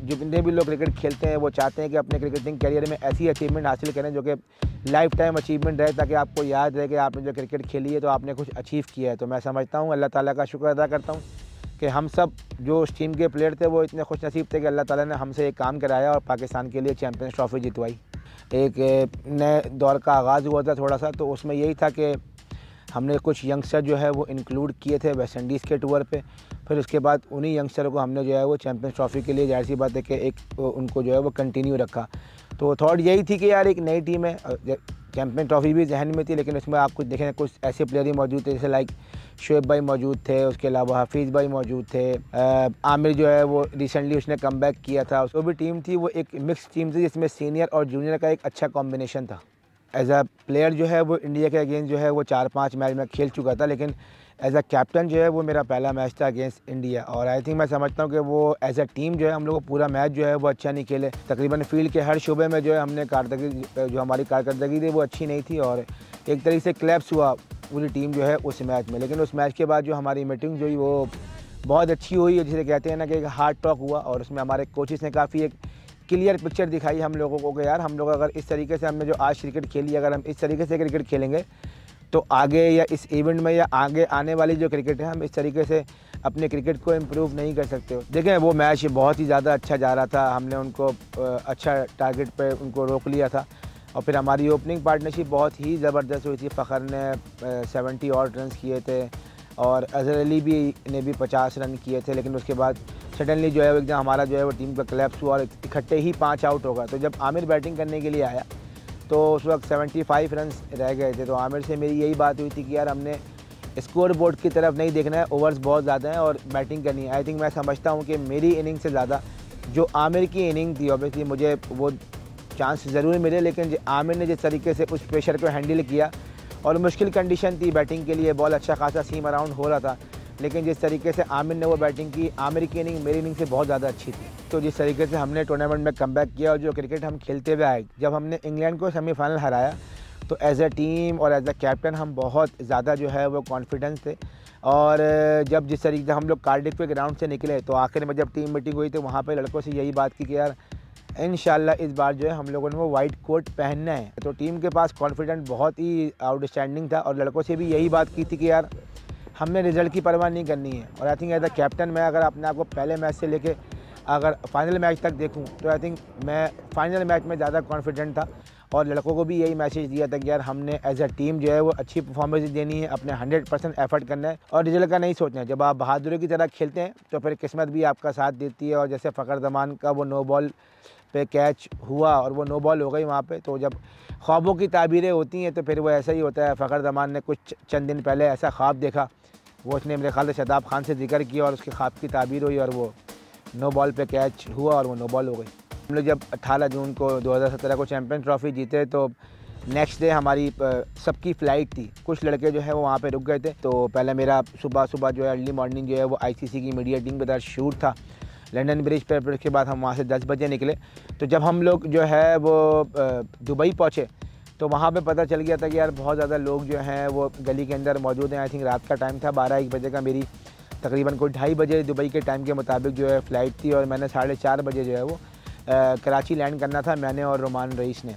जितने भी लोग क्रिकेट खेलते हैं वो चाहते हैं कि अपने क्रिकेटिंग करियर में ऐसी अचीवमेंट हासिल करें जो कि लाइफ टाइम अचीवमेंट रहे, ताकि आपको याद रहे कि आपने जो क्रिकेट खेली है तो आपने कुछ अचीव किया है। तो मैं समझता हूँ, अल्लाह ताला का शुक्र अदा करता हूँ कि हम सब जो उस टीम के प्लेयर थे वो इतने खुश नसीब थे कि अल्लाह ताला ने हमसे एक काम कराया और पाकिस्तान के लिए चैम्पियंस ट्रॉफ़ी जितवाई। एक नए दौर का आगाज़ हुआ था थोड़ा सा, तो उसमें यही था कि हमने कुछ यंगस्टर जो है वो इंक्लूड किए थे वेस्ट इंडीज़ के टूर पे। फिर उसके बाद उन्हीं यंगस्टरों को हमने जो है वो चैम्पियंस ट्रॉफ़ी के लिए, जाहिर सी बात है कि एक उनको जो है वो कंटिन्यू रखा। तो थॉट यही थी कि यार एक नई टीम है, चैम्पियन ट्रॉफ़ी भी जहन में थी, लेकिन उसमें आप कुछ देखें कुछ ऐसे प्लेयर ही मौजूद थे जैसे लाइक शोएब भाई मौजूद थे, उसके अलावा हफीज़ भाई मौजूद थे, आमिर जो है वो रिसेंटली उसने कमबैक किया था। जो भी टीम थी वो एक मिक्स टीम थी जिसमें सीनियर और जूनियर का एक अच्छा कॉम्बिनेशन था। एज अ प्लेयर जो है वो इंडिया के अगेंस्ट जो है वो 4-5 मैच में खेल चुका था, लेकिन एज अ कैप्टन जो है वो मेरा पहला मैच था अगेंस्ट इंडिया। और आई थिंक मैं समझता हूँ कि वो एज अ टीम जो है हम लोग को पूरा मैच जो है वो अच्छा नहीं खेले। तकरीबन फील्ड के हर शोबे में जो है हमने जो हमारी कारकर्दगी थी वो अच्छी नहीं थी, और एक तरीके से क्लैप्स हुआ पूरी टीम जो है उस मैच में। लेकिन उस मैच के बाद जो हमारी मीटिंग जो हुई वो बहुत अच्छी हुई, जिसे कहते हैं ना कि एक हार्ड टॉक हुआ, और उसमें हमारे कोचेस ने काफ़ी एक क्लियर पिक्चर दिखाई हम लोगों को कि यार हम लोग अगर इस तरीके से हमने जो आज क्रिकेट खेली, अगर हम इस तरीके से क्रिकेट खेलेंगे तो आगे या इस इवेंट में या आगे आने वाली जो क्रिकेट है हम इस तरीके से अपने क्रिकेट को इम्प्रूव नहीं कर सकते। देखें वो मैच बहुत ही ज़्यादा अच्छा जा रहा था, हमने उनको अच्छा टारगेट पे उनको रोक लिया था, और फिर हमारी ओपनिंग पार्टनरशिप बहुत ही ज़बरदस्त हुई थी। फ़खर ने 70 और रन किए थे और अज़हर अली ने भी 50 रन किए थे, लेकिन उसके बाद सडनली जो है वो एकदम हमारा जो है वो टीम का कोलैप्स हुआ और इकट्ठे ही 5 आउट होगा। तो जब आमिर बैटिंग करने के लिए आया तो उस वक्त 75 रन रह गए थे। तो आमिर से मेरी यही बात हुई थी कि यार हमने स्कोर बोर्ड की तरफ नहीं देखना है, ओवर्स बहुत ज़्यादा हैं और बैटिंग करनी है। आई थिंक मैं समझता हूँ कि मेरी इनिंग से ज़्यादा जो आमिर की इनिंग थी, ऑब्वियसली मुझे वो चांस ज़रूर मिले, लेकिन आमिर ने जिस तरीके से उस प्रेशर को हैंडल किया, और मुश्किल कंडीशन थी बैटिंग के लिए, बॉल अच्छा खासा सीम अराउंड हो रहा था, लेकिन जिस तरीके से आमिर ने वो बैटिंग की, आमिर की इनिंग मेरी इनिंग से बहुत ज़्यादा अच्छी थी। तो जिस तरीके से हमने टूर्नामेंट में कमबैक किया और जो क्रिकेट हम खेलते हुए आए, जब हमने इंग्लैंड को सेमीफाइनल हराया तो एज अ टीम और एज अ कैप्टन हम बहुत ज़्यादा जो है वो कॉन्फिडेंस थे। और जब जिस तरीके से हम लोग कार्डिफ के ग्राउंड से निकले तो आखिर में जब टीम मीटिंग हुई तो वहाँ पर लड़कों से यही बात की कि यार इंशाल्लाह इस बार जो है हम लोगों ने वो वाइट कोट पहनना है। तो टीम के पास कॉन्फिडेंस बहुत ही आउटस्टैंडिंग था, और लड़कों से भी यही बात की थी कि यार हमने रिज़ल्ट की परवाह नहीं करनी है। और I think as a captain मैं अगर अपने आप को पहले मैच से लेके अगर फाइनल मैच तक देखूं तो आई थिंक मैं फाइनल मैच में ज़्यादा कॉन्फिडेंट था, और लड़कों को भी यही मैसेज दिया था कि यार हमने एज अ टीम जो है वो अच्छी परफॉर्मेंस देनी है, अपने 100% एफर्ट करना है और रिजल्ट का नहीं सोचना है। जब आप बहादुरी की तरह खेलते हैं तो फिर किस्मत भी आपका साथ देती है, और जैसे फ़खर ज़मान का वो नो बॉल पे कैच हुआ और वो नो बॉल हो गई वहाँ पे, तो जब ख्वाबों की ताबीरें होती हैं तो फिर वो ऐसा ही होता है। फ़खर ज़मान ने कुछ चंद दिन पहले ऐसा ख्वाब देखा, वो उसने मेरे ख्याल से शताब खान से जिक्र किया और उसके ख्वाब की ताबीर हुई और वो नो बॉल पे कैच हुआ और वो नो बॉल हो गई। हम लोग जब 18 जून को 2017 को चैम्पियन ट्रॉफ़ी जीते तो नेक्स्ट डे हमारी सबकी फ़्लाइट थी। कुछ लड़के जो है वो वहाँ पे रुक गए थे, तो पहले मेरा सुबह जो है अर्ली मॉर्निंग जो है वो आईसीसी की मीडिया टीम के साथ शूट था लंदन ब्रिज पर। फिर उसके बाद हम वहाँ से 10 बजे निकले। तो जब हम लोग जो है वो दुबई पहुँचे तो वहाँ पे पता चल गया था कि यार बहुत ज़्यादा लोग जो हैं वो गली के अंदर मौजूद हैं। आई थिंक रात का टाइम था 12-1 बजे का, मेरी तकरीबन कोई 2:30 बजे दुबई के टाइम के मुताबिक जो है फ़्लाइट थी, और मैंने 4:30 बजे जो है वो कराची लैंड करना था, मैंने और रोमान रईस ने।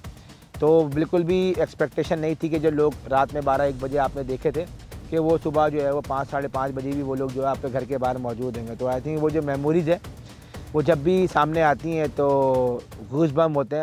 तो बिल्कुल भी एक्सपेक्टेशन नहीं थी कि जो लोग रात में 12-1 बजे आपने देखे थे कि वो सुबह जो है वो 5-5:30 बजे भी वो लोग जो है आपके घर के बाहर मौजूद होंगे। तो आई थिंक वो जो मेमोरीज़ है वो जब भी सामने आती हैं तो गूज़बम्प होते हैं।